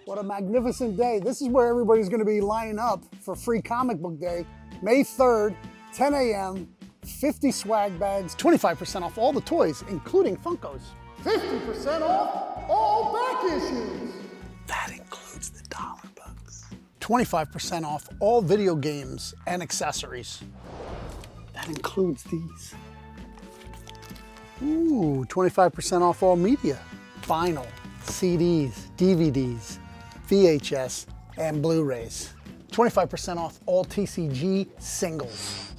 What a magnificent day. This is where everybody's going to be lining up for Free Comic Book Day, May 3rd, 10 a.m., 50 swag bags, 25% off all the toys, including Funkos. 50% off all back issues. That includes the dollar bucks. 25% off all video games and accessories. That includes these. Ooh, 25% off all media. Vinyl, CDs, DVDs, VHS, and Blu-rays. 25% off all TCG singles.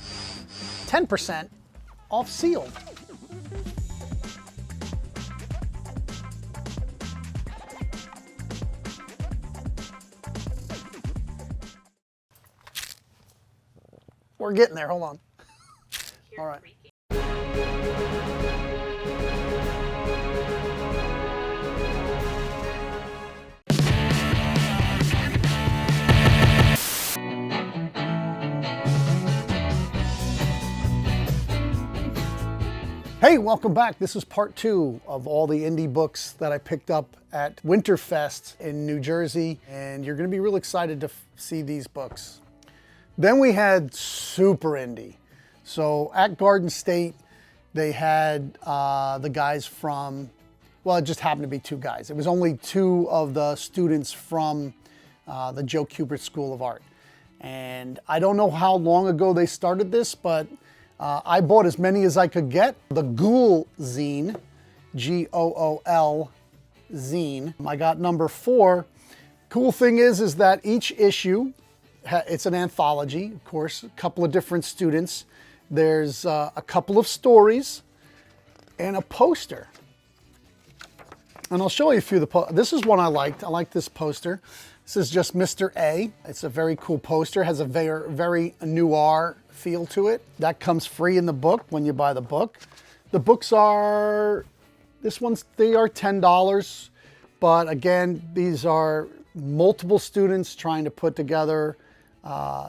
10% off sealed. We're getting there, hold on. All right. Hey, welcome back. This is part 2 of all the indie books that I picked up at Winterfest in New Jersey, and you're going to be real excited to see these books. Then we had super indie. So at Garden State, they had the guys from, well, it just happened to be 2 guys. It was only 2 of the students from the Joe Kubert School of Art. And I don't know how long ago they started this, but I bought as many as I could get. The Gool Zine, G-O-O-L Zine. I got number 4. Cool thing is that each issue, it's an anthology, of course, a couple of different students. There's a couple of stories and a poster. And I'll show you a few of the this is one I liked. I like this poster. This is just Mr. A. It's a very cool poster. Has a very noir feel to it. That comes free in the book when you buy the book. The books are, they are $10. But again, these are multiple students trying to put together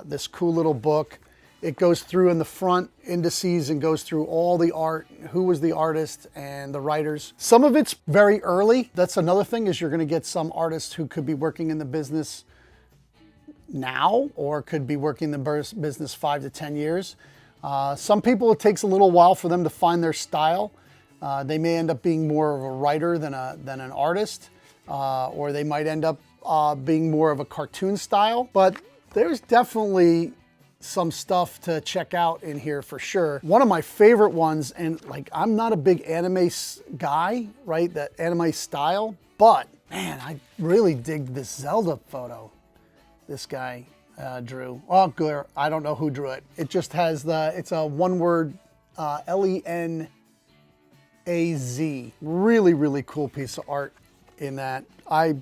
this cool little book. It goes through in the front indices and goes through all the art, who was the artist and the writers. Some of it's very early. That's another thing, is you're going to get some artists who could be working in the business now or could be working in the business 5 to 10 years. Some people, it takes a little while for them to find their style. They may end up being more of a writer than an artist, or they might end up being more of a cartoon style. But there's definitely some stuff to check out in here for sure. One of my favorite ones, and like, I'm not a big anime guy, right? That anime style, but man, I really dig this Zelda photo this guy drew. Oh, good. I don't know who drew it. It just has it's a one-word L-E-N-A-Z. Really, really cool piece of art in that. I've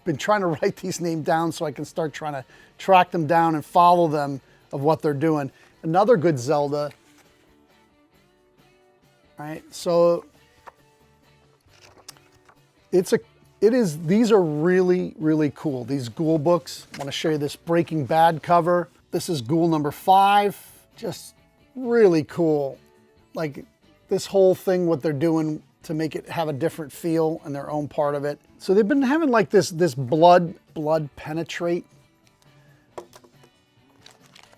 been trying to write these names down so I can start trying to track them down and follow them of what they're doing. Another good Zelda. Right? So these are really, really cool. These Gool books. I want to show you this Breaking Bad cover. This is Gool number 5. Just really cool. Like this whole thing, what they're doing to make it have a different feel and their own part of it. So they've been having like this blood penetrate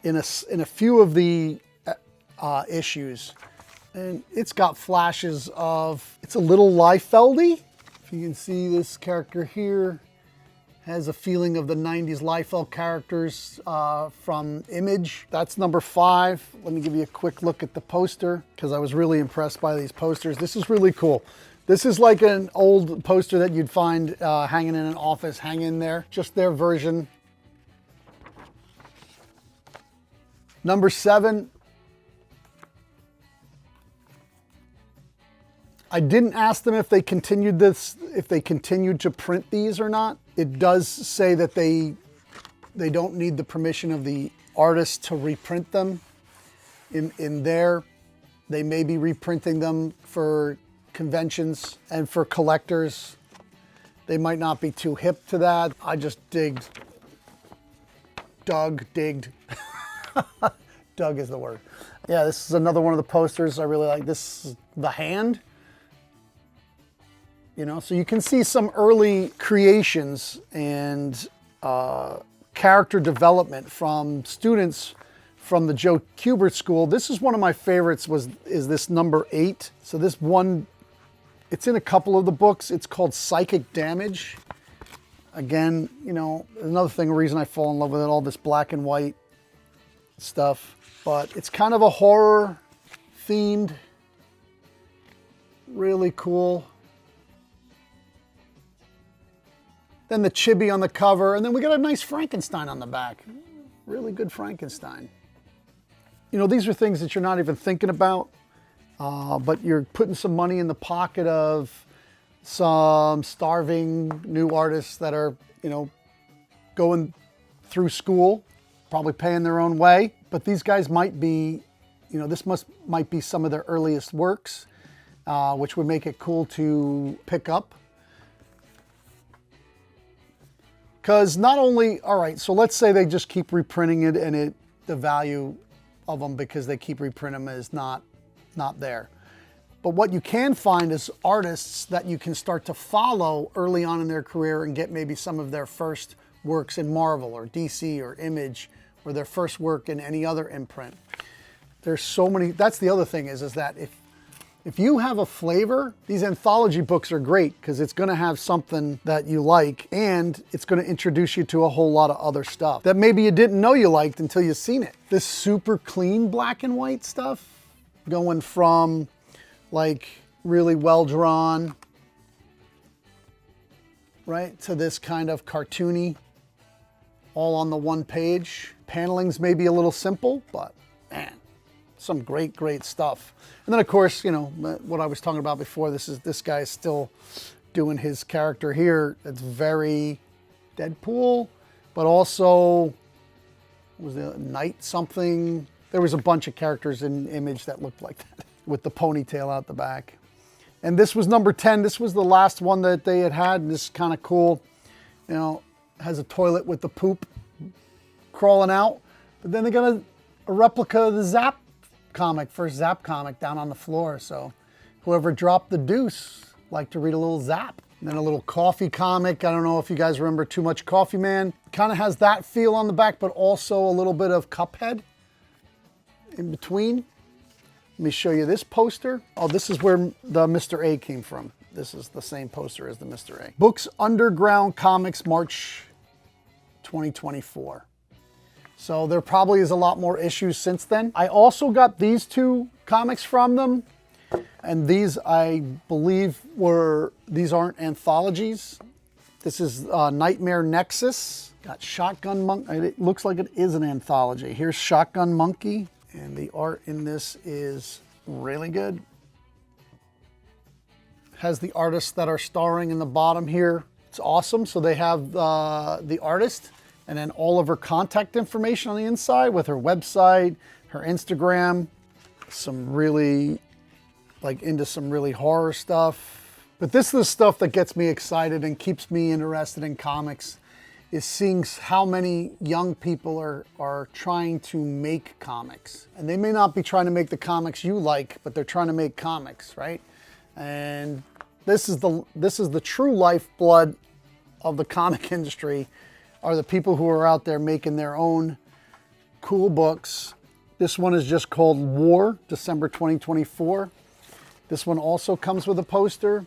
in a few of the issues. And it's got flashes of, it's a little Liefeldy. If you can see, this character here has a feeling of the 90s Liefeld characters from Image. That's number 5. Let me give you a quick look at the poster, because I was really impressed by these posters. This is really cool. This is like an old poster that you'd find hanging in an office, hanging there. Just their version. Number 7. I didn't ask them if they continued to print these or not. It does say that they don't need the permission of the artist to reprint them. In there, they may be reprinting them for conventions and for collectors. They might not be too hip to that. I just digged. Dug is the word. Yeah, this is another one of the posters I really like. This is the hand. you know, so you can see some early creations and character development from students from the Joe Kubert School. This is one of my favorites, is this number 8. So this one, it's in a couple of the books. It's called Psychic Damage. Again, you know, another thing, a reason I fall in love with it, all this black and white stuff. But it's kind of a horror themed, really cool. Then the chibi on the cover, and then we got a nice Frankenstein on the back. Really good Frankenstein. You know, these are things that you're not even thinking about, but you're putting some money in the pocket of some starving new artists that are, you know, going through school, probably paying their own way. But these guys might be, you know, this might be some of their earliest works, which would make it cool to pick up. Because not only, all right, so let's say they just keep reprinting it and the value of them because they keep reprinting them is not there. But what you can find is artists that you can start to follow early on in their career and get maybe some of their first works in Marvel or DC or Image, or their first work in any other imprint. There's so many. That's the other thing is that if you have a flavor, these anthology books are great because it's going to have something that you like, and it's going to introduce you to a whole lot of other stuff that maybe you didn't know you liked until you've seen it. This super clean black and white stuff, going from like really well drawn, right, to this kind of cartoony, all on the one page. Paneling's maybe a little simple, but man, some great, great stuff. And then of course, you know, what I was talking about before, this guy is still doing his character here. It's very Deadpool, but also, was it Night something? There was a bunch of characters in Image that looked like that with the ponytail out the back. And this was number 10. This was the last one that they had, and this is kind of cool. You know, has a toilet with the poop crawling out. But then they got a replica of the Zap comic, first Zap comic, down on the floor. So whoever dropped the deuce liked to read a little Zap. And then a little Coffee comic. I don't know if you guys remember Too Much Coffee Man. Kind of has that feel on the back, but also a little bit of Cuphead in between. Let me show you this poster. Oh, this is where the Mr. A came from. This is the same poster as the Mr. A. Books Underground Comics, March 2024. So there probably is a lot more issues since then. I also got these two comics from them. And these, I believe, these aren't anthologies. This is Nightmare Nexus. Got Shotgun Monkey. It looks like it is an anthology. Here's Shotgun Monkey. And the art in this is really good. Has the artists that are starring in the bottom here. It's awesome. So they have the artist and then all of her contact information on the inside with her website, her Instagram, some really, like into some really horror stuff. But this is the stuff that gets me excited and keeps me interested in comics, is seeing how many young people are trying to make comics. And they may not be trying to make the comics you like, but they're trying to make comics, right? And this is the true lifeblood of the comic industry, are the people who are out there making their own cool books. This one is just called War, December 2024. This one also comes with a poster.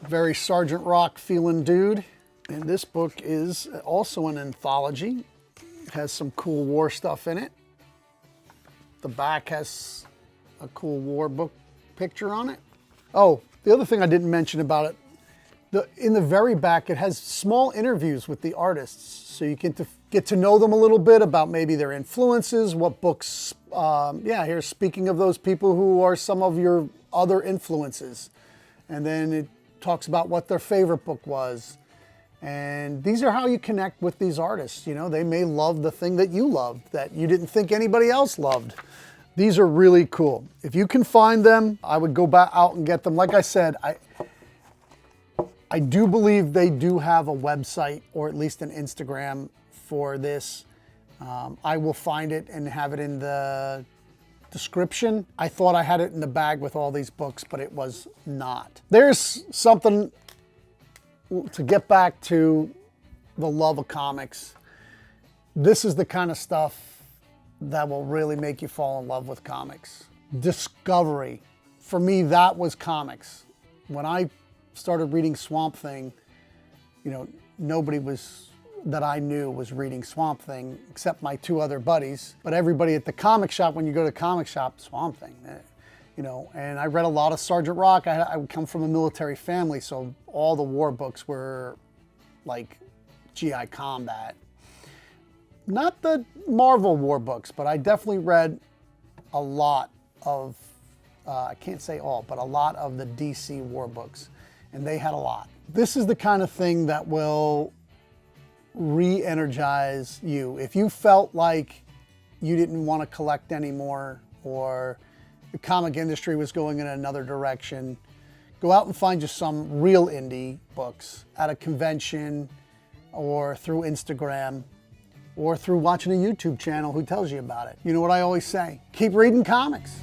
Very Sergeant Rock feeling dude. And this book is also an anthology. It has some cool war stuff in it. The back has a cool war book picture on it. Oh, the other thing I didn't mention about it, in the very back, it has small interviews with the artists. So you can get to know them a little bit about maybe their influences, what books, here's speaking of those people who are some of your other influences. And then it talks about what their favorite book was. And these are how you connect with these artists. You know, they may love the thing that you loved that you didn't think anybody else loved. These are really cool. If you can find them, I would go back out and get them. Like I said, I do believe they do have a website or at least an Instagram for this. I will find it and have it in the description, I thought I had it in the bag with all these books, but it was not. There's something to get back to the love of comics. This is the kind of stuff that will really make you fall in love with comics. Discovery. For me, that was comics. When I started reading Swamp Thing, you know, nobody that I knew was reading Swamp Thing except my two other buddies. But everybody at the comic shop, when you go to the comic shop, Swamp Thing, you know. And I read a lot of Sergeant Rock. I come from a military family, so all the war books were like GI Combat. Not the Marvel war books, but I definitely read a lot of, I can't say all, but a lot of the DC war books, and they had a lot. This is the kind of thing that will re-energize you. If you felt like you didn't want to collect anymore, or the comic industry was going in another direction, go out and find just some real indie books at a convention, or through Instagram, or through watching a YouTube channel who tells you about it. You know what I always say? Keep reading comics.